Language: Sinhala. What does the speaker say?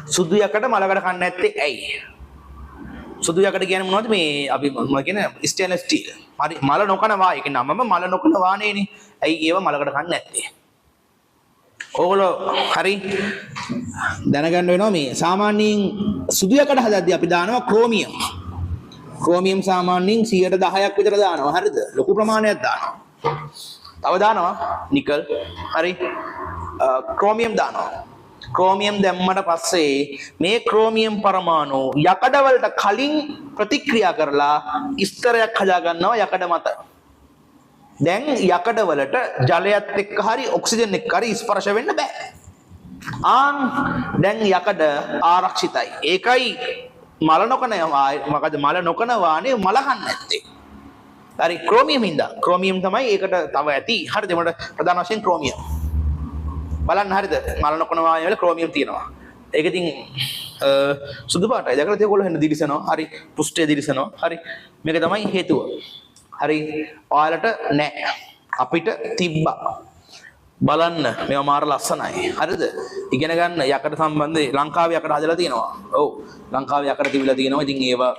සුදු යකඩ මලකඩ කන්නේ නැත්තේ ඇයි? සුදු යකඩ කියන්නේ මොනවද මේ අපි මොනවද කියන්නේ ස්ටේන්ලස් ස්ටීල්. හරි මල නොකනවා. ඒක නමම මල නොකන වානේනේ. ඇයි ඒව මලකඩ කන්නේ නැත්තේ? ඕගොල්ලෝ හරි දැනගන්න වෙනවා මේ සාමාන්‍යයෙන් සුදු යකඩ හදද්දී අපි දානවා ක්‍රෝමියම්. ක්‍රෝමියම් සාමාන්‍යයෙන් 10% විතර දානවා. හරිද? ලොකු ප්‍රමාණයක් දානවා. තව දානවා නිකල්. හරි. ක්‍රෝමියම් දානවා. ක්‍රෝමියම් දැම්මට පස්සේ මේ ක්‍රෝමියම් පරමාණු යකඩ වලට කලින් ප්‍රතික්‍රියා කරලා ස්තරයක් හදා ගන්නවා යකඩ මත. දැන් යකඩ වලට ජලයත් එක්ක හරි ඔක්සිජන් එක්ක හරි ස්පර්ශ වෙන්න බෑ. දැන් යකඩ ආරක්ෂිතයි. ඒකයි මල නොකන මොකද මල නොකන වානේ මල කන්නේ නැත්තේ. හරි ක්‍රෝමියම් හින්දා. ක්‍රෝමියම් තමයි ඒකට තව ඇති. හරිද? මට ප්‍රධාන වශයෙන් ක්‍රෝමියම්. බලන්න හරිද? මල නොකන වානේ වල ක්‍රෝමියම් තියෙනවා. ඒක ඉතින් සුදු පාටයි. දැකලා තියෙ ඔයගොල්ලෝ හෙන්න දිලිසෙනවා. හරි පෘෂ්ඨය දිලිසෙනවා. හරි මේක තමයි හේතුව. හරි ඔයාලට නෑ. අපිට තිබ්බා. බලන්න මේවා මාර ලස්සනයි. හරිද? ඉගෙන ගන්න යකඩ සම්බන්ධ ලංකාවේ යකඩ හදලා තියෙනවා. ඔව් ලංකාවේ යකඩ තිබිලා තියෙනවා. ඉතින් ඒවා